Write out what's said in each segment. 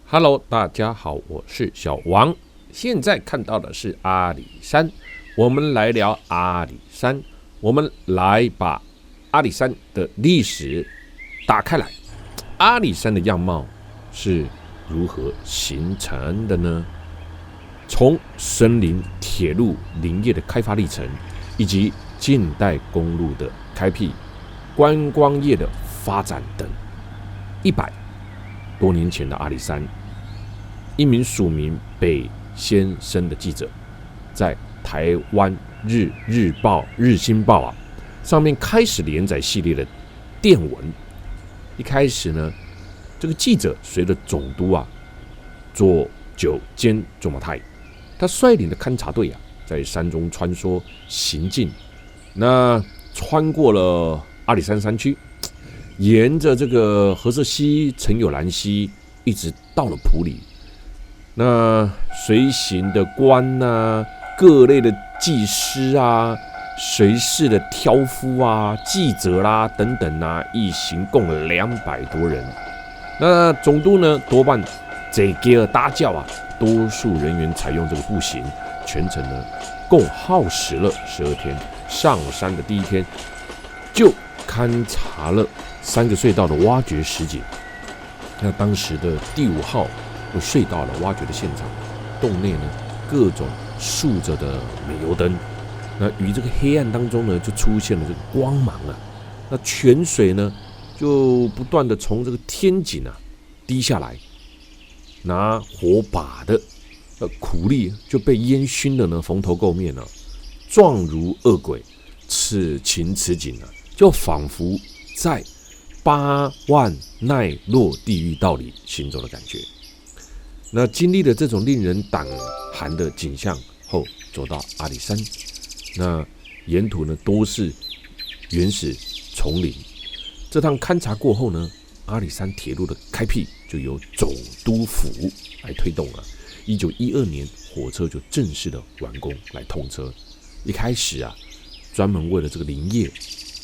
Hello， 大家好，我是小王。现在看到的是阿里山，我们来聊阿里山，我们来把阿里山的历史打开来。阿里山的样貌是如何形成的呢？从森林、铁路、林业的开发历程，以及近代公路的开辟、观光业的发展等，100多年前的阿里山，一名署名北先生的记者，在台湾日报、日新报上面开始连载系列的电文。一开始呢，这个记者随着总督左久间卓马泰，他率领的勘察队在山中穿梭行进，那穿过了阿里山山区，沿着这个何色溪、陈有兰溪，一直到了埔里。那随行的官各类的技师随侍的挑夫记者等等一行共200多人。那总督呢，多半坐给尔搭轿多数人员采用这个步行，全程呢共耗时了12天。上山的第一天就勘察了3个隧道的挖掘实景。那当时的第5号隧道的挖掘的现场，洞内呢各种竖着的煤油灯，那于这个黑暗当中呢，就出现了这个光芒那泉水呢就不断的从这个天井滴下来，拿火把的苦力就被烟熏的呢蓬头垢面状如恶鬼。此情此景就仿佛在8万奈落地狱道里行走的感觉。那经历了这种令人胆寒的景象后，走到阿里山，那沿途呢都是原始丛林。这趟勘察过后呢，阿里山铁路的开辟就由总督府来推动了。1912年，火车就正式的完工来通车。一开始专门为了这个林业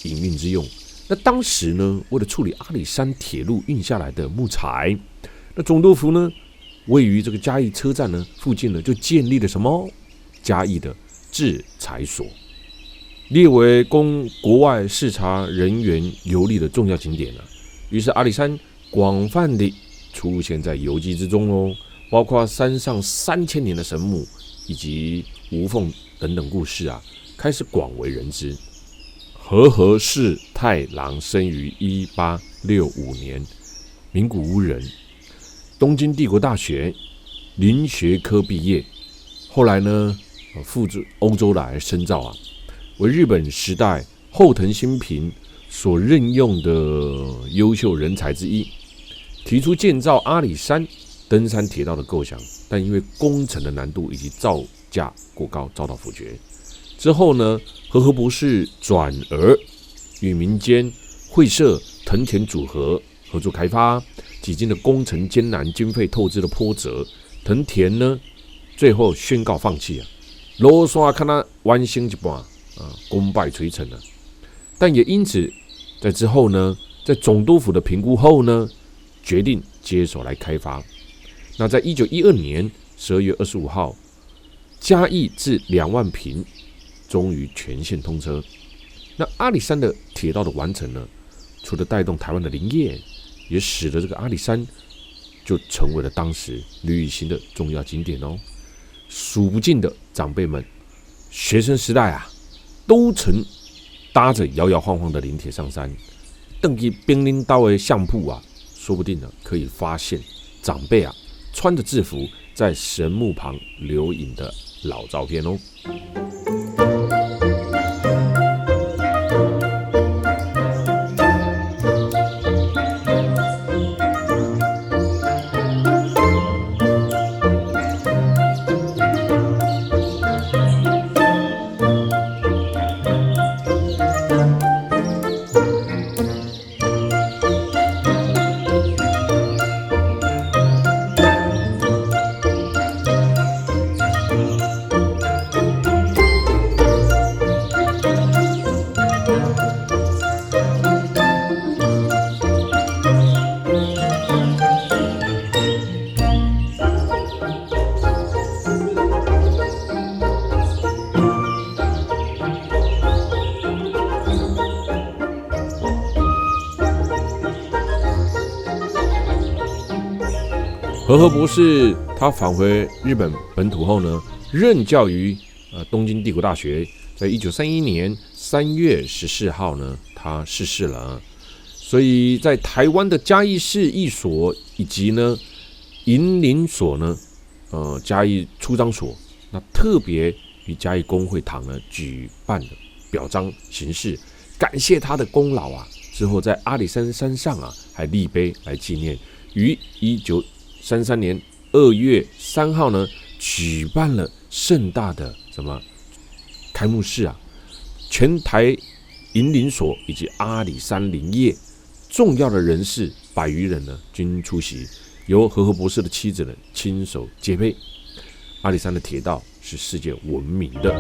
营运之用。那当时呢，为了处理阿里山铁路运下来的木材，那总督府呢，位于这个嘉义车站呢附近呢，就建立了什么嘉义的制裁所，列为供国外视察人员游历的重要景点于是阿里山广泛地出现在游记之中包括山上3000年的神木以及无缝等等故事开始广为人知。和氏太郎生于1865年，名古屋人，东京帝国大学林学科毕业，后来呢赴欧洲来深造为日本时代后藤新平所任用的优秀人才之一，提出建造阿里山登山铁道的构想，但因为工程的难度以及造价过高遭到否决。之后呢，和博士转而与民间会社藤田组合合作开发，几经的工程艰难、经费透支的波折，藤田呢最后宣告放弃路线看他完成一半功败垂成但也因此在之后呢，在总督府的评估后呢，决定接手来开发。那在1912年12月25号，嘉义至2万坪终于全线通车。那阿里山的铁道的完成呢，除了带动台湾的林业，也使得这个阿里山就成为了当时旅行的重要景点数不尽的长辈们，学生时代都曾搭着摇摇晃晃的林铁上山，登去兵林刀的相铺说不定可以发现长辈穿着制服在神木旁留影的老照片和合博士他返回日本本土后呢，任教于东京帝国大学。在1931年3月14号呢，他逝世了。所以在台湾的嘉义市役所以及呢银林所呢，嘉义出张所，那特别与嘉义公会堂呢举办的表彰形式，感谢他的功劳啊。之后在阿里山山上啊，还立碑来纪念。于1933年2月3号呢，举办了盛大的开幕式啊，全台银林所以及阿里山林业重要的人士100余人呢均出席，由和合博士的妻子呢亲手接碑。阿里山的铁道是世界闻名的。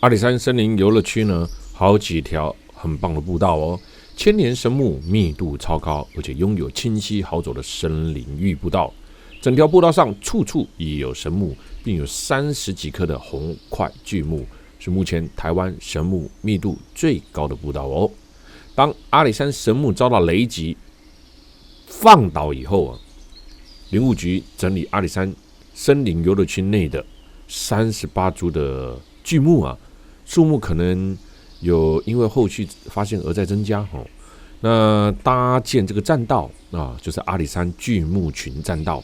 阿里山森林游乐区呢，好几条很棒的步道哦，千年神木密度超高，而且拥有清晰好走的森林域步道。整条步道上处处已有神木，并有30几棵的红块巨木，是目前台湾神木密度最高的步道哦。当阿里山神木遭到雷击放倒以后啊，林务局整理阿里山森林游乐区内的38株的巨木啊，数目可能有因为后续发现而在增加哦。那搭建这个栈道啊，就是阿里山巨木群栈道，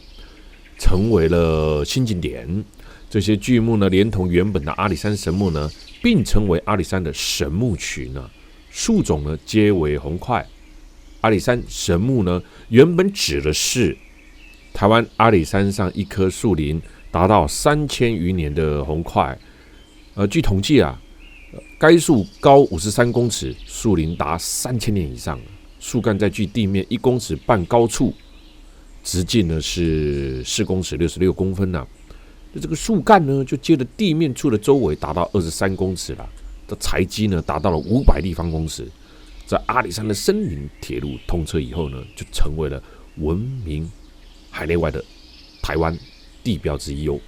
成为了新景点。这些巨木呢，连同原本的阿里山神木呢，并成为阿里山的神木群啊。树种呢，皆为红块。阿里山神木呢，原本指的是台湾阿里山上一棵树林达到3000余年的红块。据统计啊，该树高53公尺，树龄达3000年以上，树干在距地面1公尺半高处，直径呢是4公尺66公分呐。这个树干呢，就接着地面处的周围达到23公尺了，这材积呢达到了500立方公尺。在阿里山的森林铁路通车以后呢，就成为了闻名海内外的台湾地标之一哦。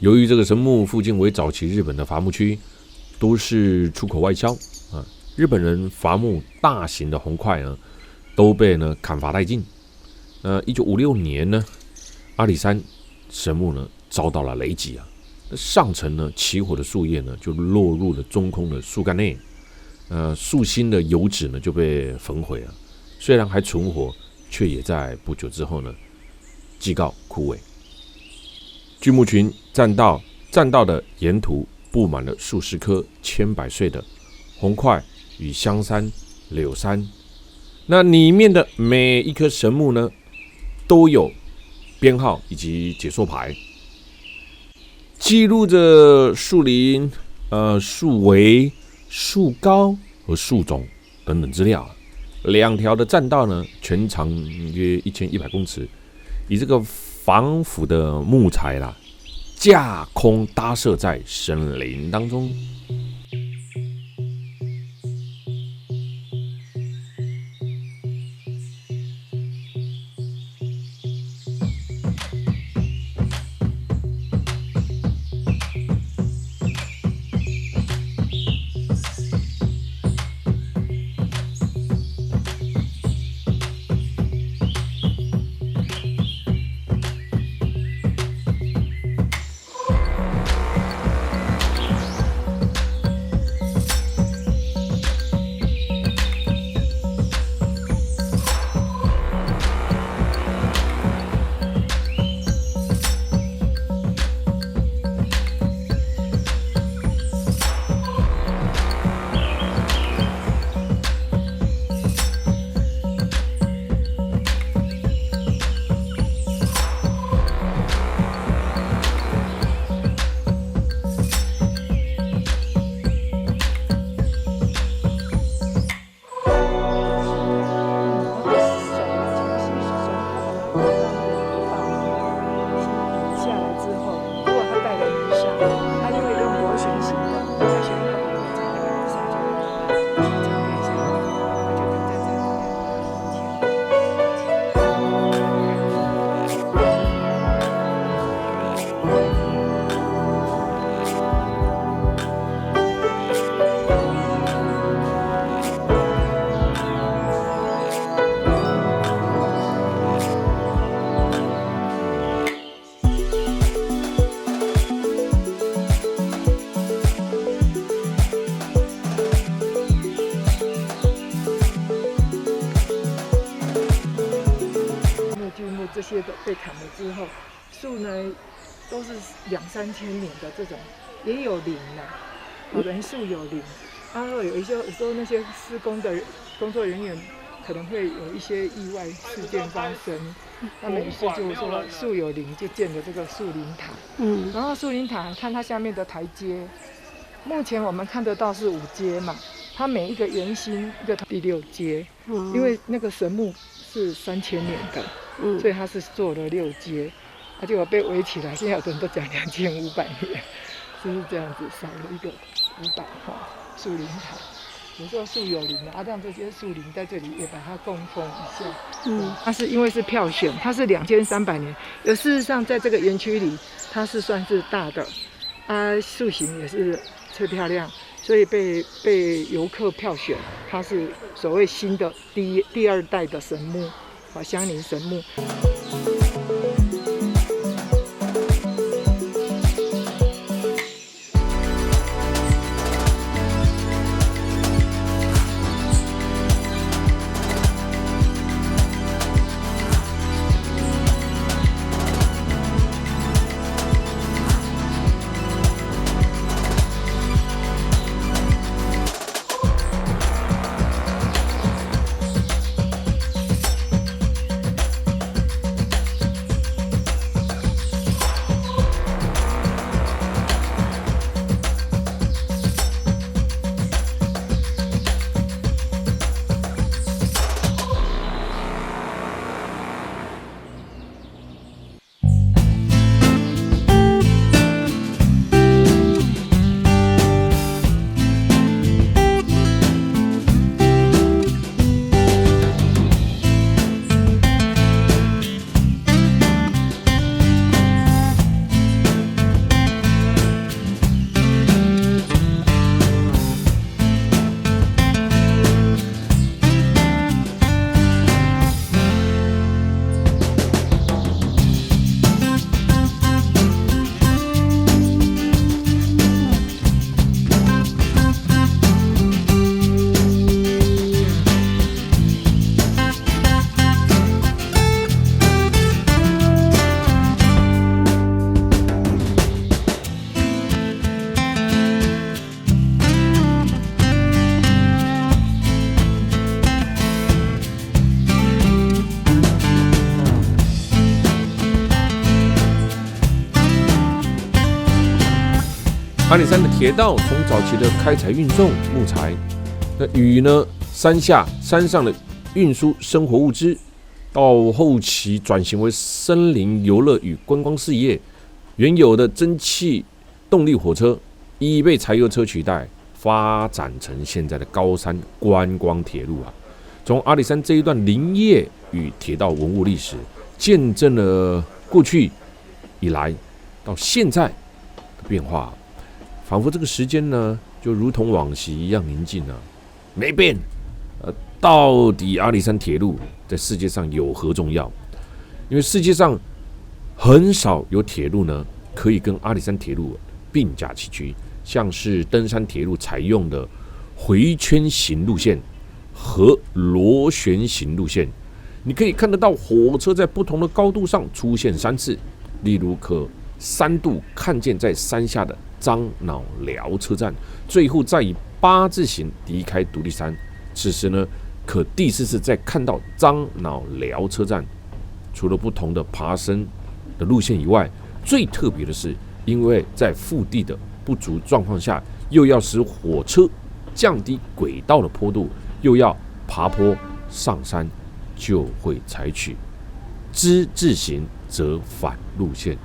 由于这个神木附近为早期日本的伐木区，都是出口外销啊，日本人伐木大型的红块呢，都被砍伐殆尽。1956年呢，阿里山神木呢遭到了雷击啊，上层呢起火的树叶呢就落入了中空的树干内，树心的油脂呢就被焚毁了，虽然还存活，却也在不久之后呢即告枯萎。巨木群栈道的沿途布满了数十棵千百岁的红块与香山、柳杉，那里面的每一棵神木呢，都有编号以及解说牌，记录着树龄、树围、树高和树种等等资料。2条的栈道呢，全长约1100公尺，以这个防腐的木材架空搭设在森林当中。这些都被砍了之后，树呢都是2-3千年的这种，也有林人树有林，然后有时候那些施工的工作人员可能会有一些意外事件发生，那么于是就说树有林就建了这个树林塔，然后树林塔看它下面的台阶，目前我们看得到是5阶嘛，它每一个圆心一个第6阶，因为那个神木是3000年的。所以他是做了6阶，结果被围起来，现在有人都讲2500年，就是这样子，少了一个500树林塔。有时候树有林让这些树林在这里也把它供奉一下。它是因为是票选，它是2300年，事实上在这个园区里，它是算是大的，树形也是最漂亮，所以被游客票选，它是所谓新的第2代的神木。香林神木。阿里山的铁道从早期的开采运送木材，与呢山上的运输生活物资，到后期转型为森林游乐与观光事业，原有的蒸汽动力火车已被柴油车取代，发展成现在的高山观光铁路啊。从阿里山这一段林业与铁道文物历史，见证了过去以来到现在的变化，仿佛这个时间呢，就如同往昔一样宁静啊，没变。到底阿里山铁路在世界上有何重要？因为世界上很少有铁路呢，可以跟阿里山铁路并驾齐驱，像是登山铁路采用的回圈型路线和螺旋形路线，你可以看得到火车在不同的高度上出现3次，例如可3度看见在山下的樟脑寮车站，最后再以8字形离开独立山。此时呢，可第4次再看到樟脑寮车站。除了不同的爬升的路线以外，最特别的是，因为在腹地的不足状况下，又要使火车降低轨道的坡度，又要爬坡上山，就会采取之字形折返路线。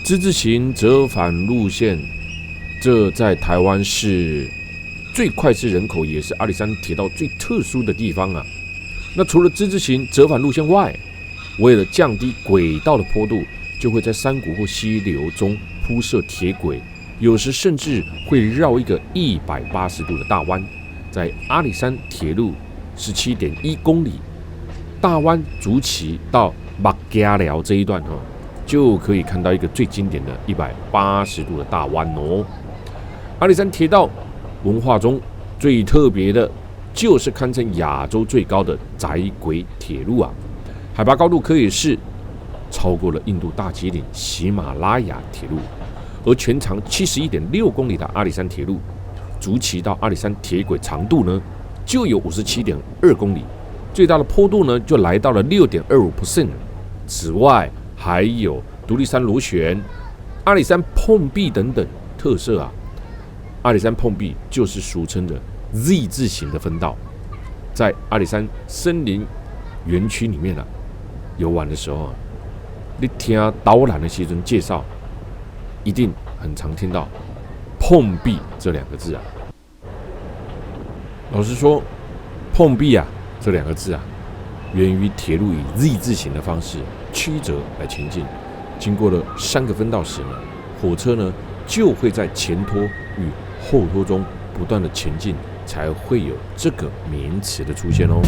之字形折返路线，这在台湾是最脍炙人口，也是阿里山铁道最特殊的地方啊。那除了之字形折返路线外，为了降低轨道的坡度，就会在山谷或溪流中铺设铁轨，有时甚至会绕一个180度的大弯。在阿里山铁路 17.1 公里大湾竹崎到目家寮这一段就可以看到一个最经典的180度的大弯哦。阿里山铁道文化中最特别的就是堪称亚洲最高的窄轨铁路啊，海拔高度可以是超过了印度大吉岭喜马拉雅铁路。而全长71.6公里的阿里山铁路，竹崎到阿里山铁轨长度呢就有57.2公里，最大的坡度呢就来到了 6.25%。 此外还有独立山螺旋、阿里山碰壁等等特色啊。阿里山碰壁就是俗称的 Z 字形的分道，在阿里山森林园区里面游玩的时候你听导览的时候介绍，一定很常听到碰壁这2个字啊。老实说，碰壁这2个字源于铁路以 Z 字形的方式曲折来前进，经过了3个分道时呢，火车呢就会在前拖与后拖中不断的前进，才会有这个名词的出现哦。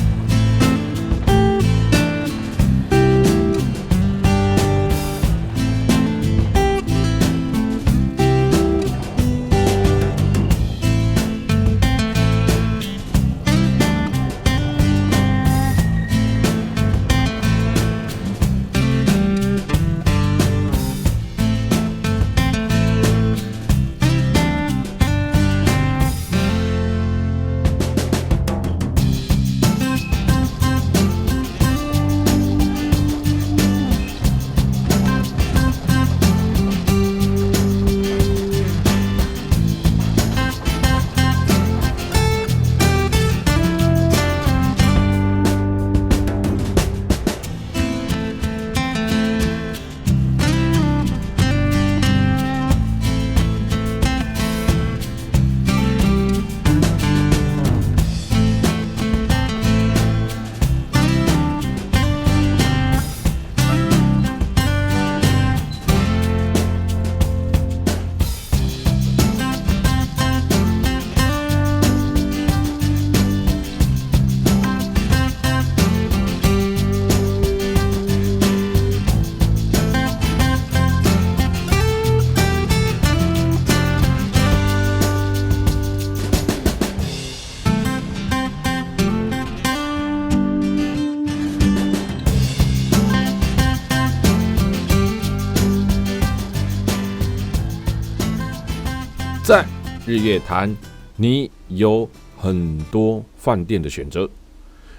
在日月潭你有很多饭店的选择，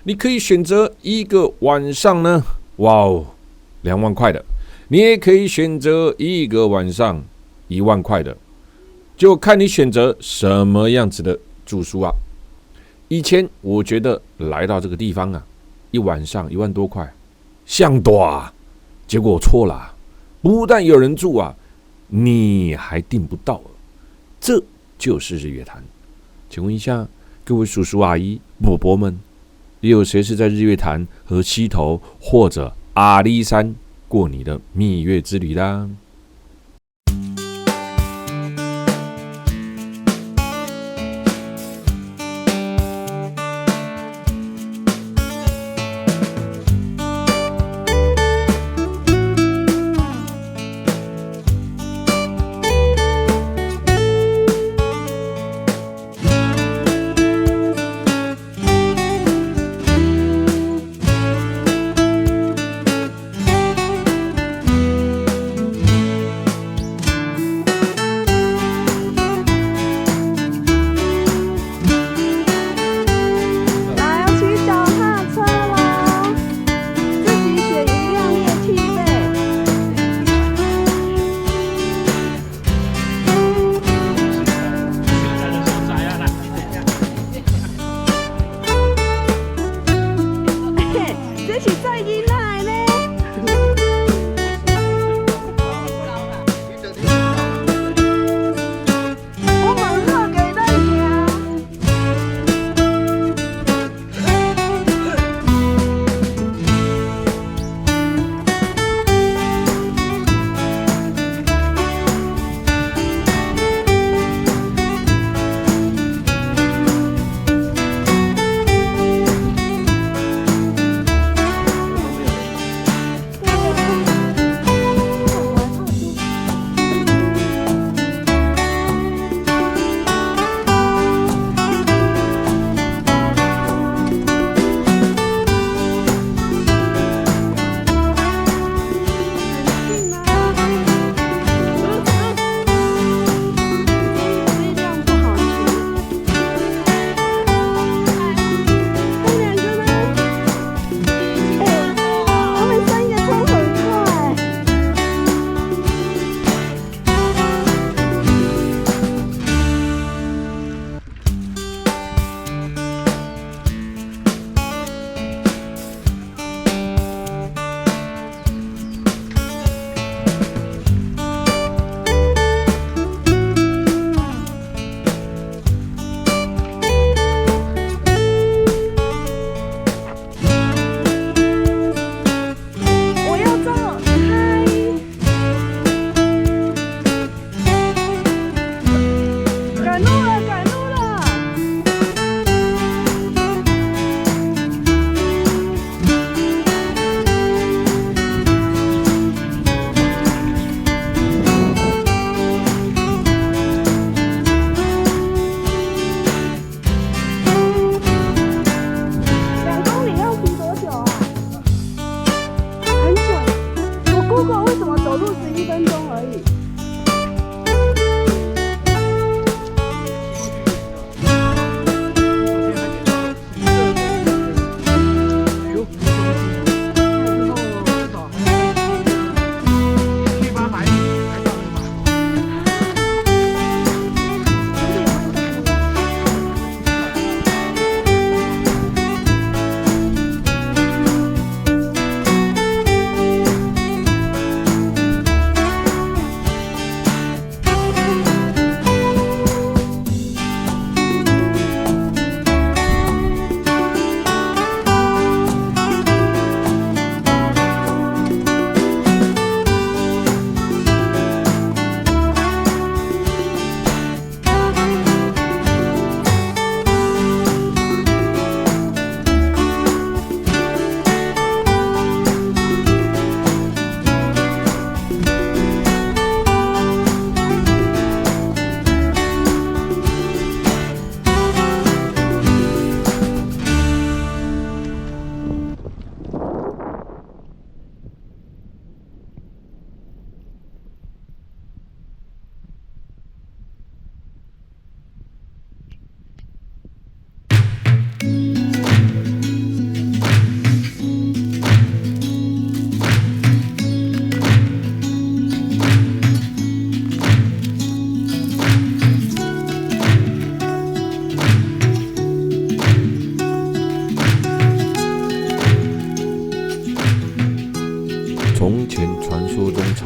你可以选择一个晚上呢，哇哦，2万块的，你也可以选择一个晚上1万块的，就看你选择什么样子的住宿啊。以前我觉得来到这个地方啊，一晚上1万多块，像多啊，结果我错了啊，不但有人住啊，你还订不到，这就是日月潭。请问一下各位叔叔阿姨伯伯们，也有谁是在日月潭和溪头或者阿里山过你的蜜月之旅啦？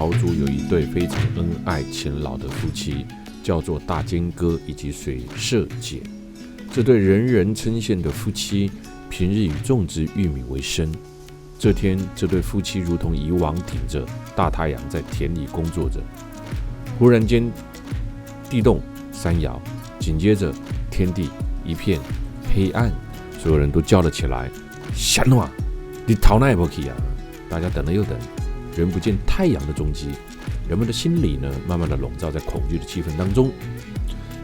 潮族有一对非常恩爱勤劳的夫妻，叫做大金哥以及水社姐。这对人人称羡的夫妻，平日以种植玉米为生。这天，这对夫妻如同以往顶着大太阳在田里工作着。忽然间，地动山摇，紧接着天地一片黑暗，所有人都叫了起来：“啥弄啊？你逃哪也不去啊！”大家等了又等，仍不见太阳的踪迹。人们的心里呢，慢慢的笼罩在恐惧的气氛当中。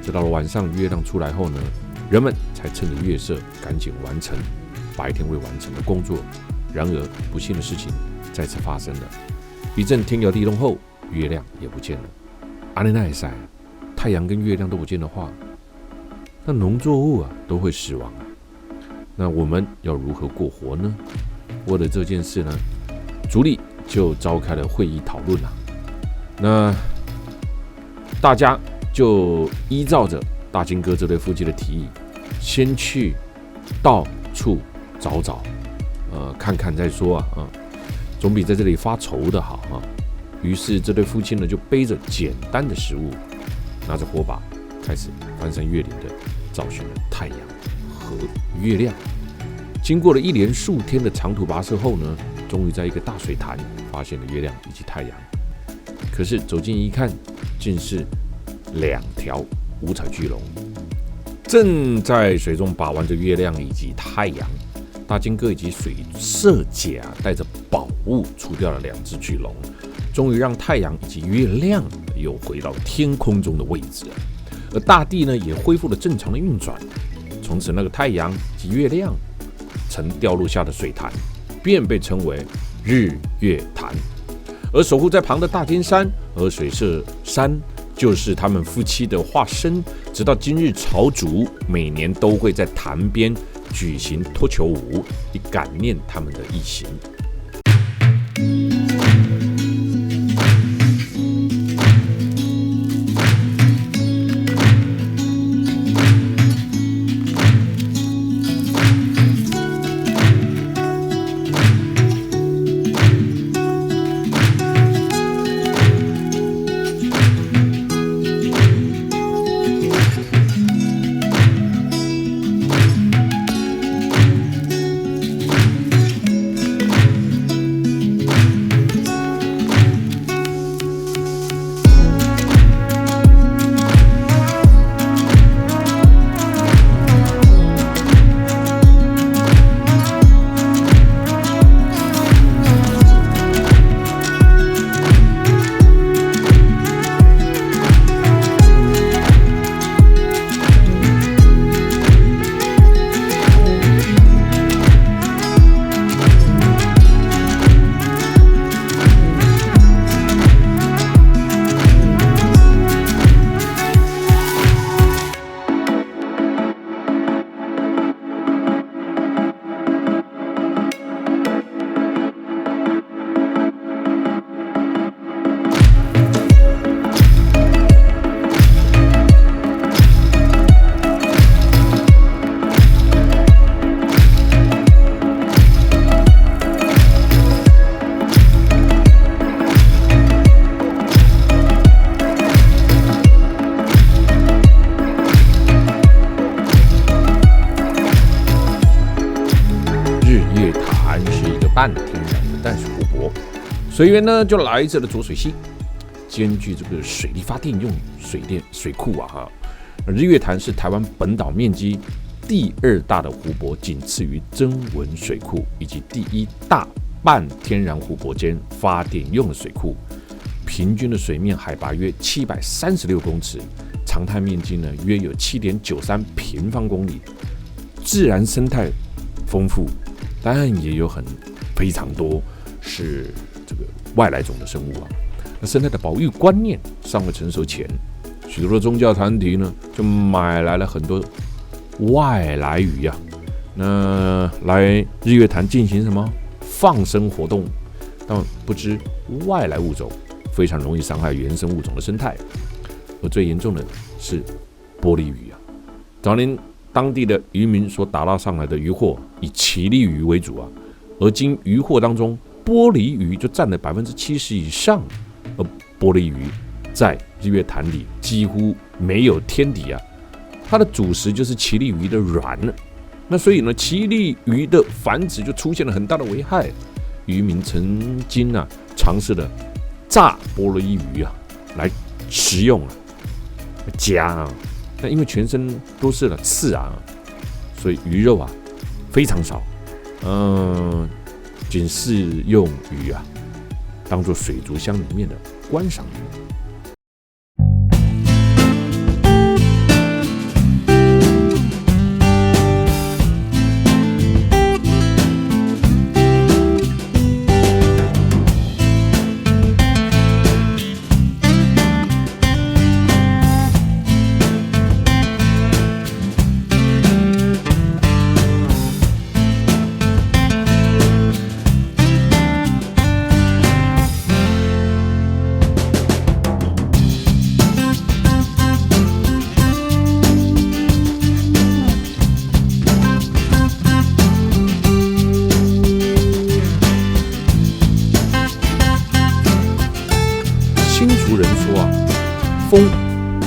直到了晚上，月亮出来后呢，人们才趁着月色赶紧完成白天未完成的工作。然而，不幸的事情再次发生了。一阵天摇地动后，月亮也不见了。阿内奈塞，太阳跟月亮都不见的话，那农作物都会死亡。那我们要如何过活呢？为了这件事呢，族里就召开了会议讨论了。那大家就依照着大金哥这对夫妻的提议，先去到处找找。看看再说总比在这里发愁的好于是这对夫妻呢，就背着简单的食物，拿着火把，开始翻山越岭的找寻了太阳和月亮。经过了一连数天的长途跋涉后呢，终于在一个大水潭发现了月亮以及太阳。可是走近一看，竟是2条五彩巨龙，正在水中把玩着月亮以及太阳。大金哥以及水社姐带着宝物除掉了2只巨龙，终于让太阳以及月亮又回到天空中的位置了。而大地呢，也恢复了正常的运转。从此，那个太阳及月亮曾掉落下的水潭，便被称为日月潭。而守护在旁的大金山和水社山，就是他们夫妻的化身。直到今日，潮族每年都会在潭边举行脱球舞，以感念他们的义行。半天然的淡水湖泊，水源呢就来自了浊水溪，兼具这个水力发电用水库日月潭是台湾本岛面积第2大的湖泊，仅次于曾文水库，以及第1大半天然湖泊间发电用的水库。平均的水面海拔约736公尺，常态面积呢约有7.93平方公里，自然生态丰富，但也有非常多是这个外来种的生物那生态的保育观念尚未成熟前，许多的宗教团体呢就买来了很多外来鱼那来日月潭进行什么放生活动，但不知外来物种非常容易伤害原生物种的生态，而最严重的是玻璃鱼早年当地的渔民所打捞上来的渔获以奇力鱼为主而经渔获当中，玻璃鱼就占了70%以上，而玻璃鱼在日月潭里几乎没有天敌啊，它的主食就是奇力鱼的卵。那所以呢，奇力鱼的繁殖就出现了很大的危害。渔民曾经尝试了炸玻璃鱼来食用夹那因为全身都是刺所以鱼肉非常少。仅是用鱼当做水族箱里面的观赏鱼。新竹人说风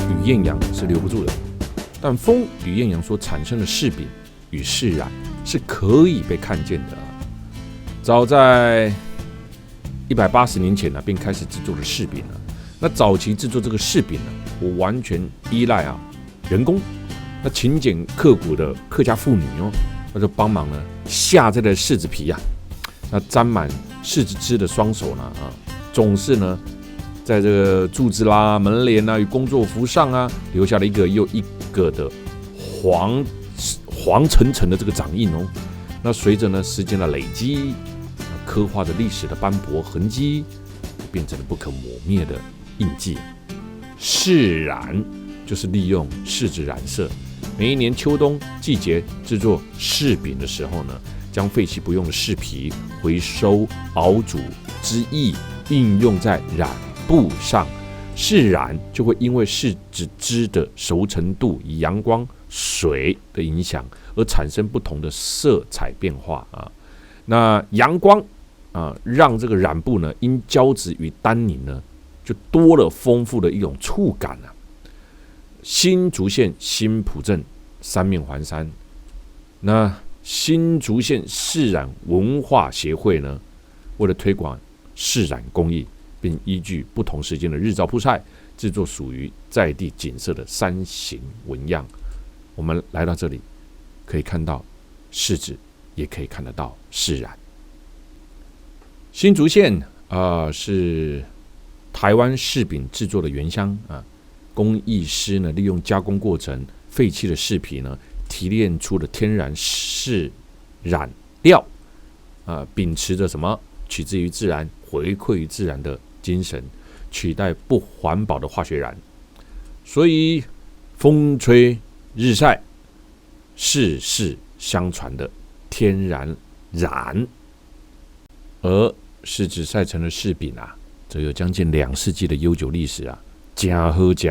与艳阳是留不住的，但风与艳阳所产生的柿饼与柿染是可以被看见的。早在180年前便开始制作了柿饼了。那早期制作这个柿饼我完全依赖人工。那勤俭刻苦的客家妇女那就帮忙下这个柿子皮那沾满柿子汁的双手总是在这个柱子啦、门帘与工作服上留下了一个又一个的黄澄澄的这个掌印那随着时间的累积，刻画着历史的斑驳痕迹，变成了不可磨灭的印记。柿染就是利用柿子染色，每一年秋冬季节制作柿饼的时候将废弃不用的柿皮回收熬煮之意应用在染布上，柿染就会因为柿子汁的熟成度、阳光、水的影响而产生不同的色彩变化那阳光让这个染布因胶质与单宁就多了丰富的一种触感新竹县新埔镇三面环山，那新竹县柿染文化协会为了推广柿染工艺，并依据不同时间的日照曝晒，制作属于在地景色的山形纹样。我们来到这里，可以看到柿子，也可以看得到柿染。新竹县是台湾柿饼制作的原乡工艺师利用加工过程废弃的柿皮提炼出的天然柿染料秉持着什么取之于自然、回馈于自然的精神，取代不环保的化学染。所以风吹日晒，世世相传的天然染。而柿子晒成的柿饼则有将近2世纪的悠久历史真好吃。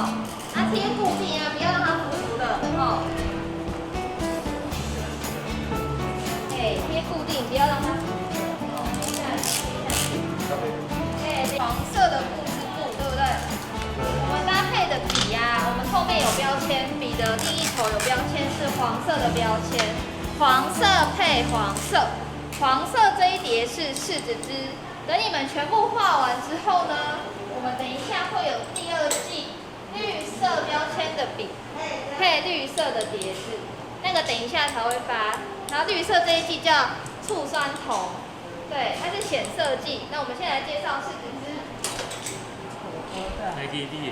好，贴固定啊，不要让它浮浮的哦。贴固定，不要让它浮浮的哦。黄色的布织布，对不对？我们搭配的笔啊，我们后面有标签，笔的第一头有标签是黄色的标签，黄色配黄色，黄色这一叠是柿子汁。等你们全部画完之后呢，我们等一下会有第二季绿色标签的笔，配绿色的碟子，那个等一下才会发。然后绿色这一季叫醋酸铜，对，它是显色剂。那我们先来介绍柿子汁。来弟弟。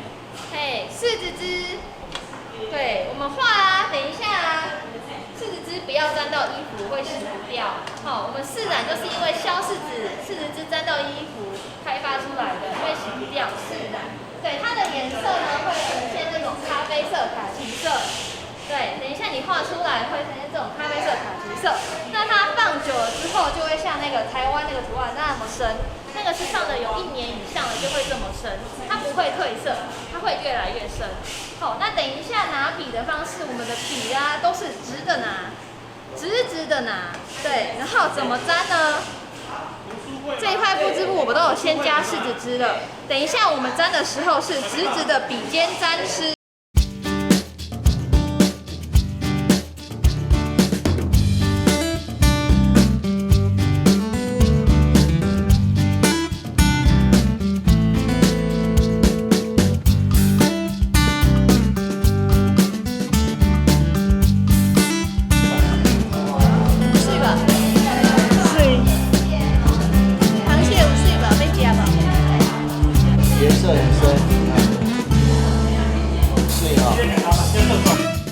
嘿，柿子汁，对，我们画啊，等一下啊。柿子汁不要沾到衣服，会洗不掉。好，我们试染就是因为消柿子汁沾到衣服开发出来的，会洗不掉。试染，对，它的颜色呢会呈现这种咖啡色、卡其色。对，等一下你画出来会呈现这种咖啡色、卡其色。那它放久了之后，就会像那个台湾那个图案那么深。那个是放了有1年以上的就会这么深，它不会褪色，它会越来越深。好，那等一下拿笔的方式，我们的笔啊都是直的拿，直的拿，对。然后怎么沾呢？这一块布织布我们都有先加柿子汁了，等一下我们沾的时候是直的笔尖沾湿。颜色很深，对哈。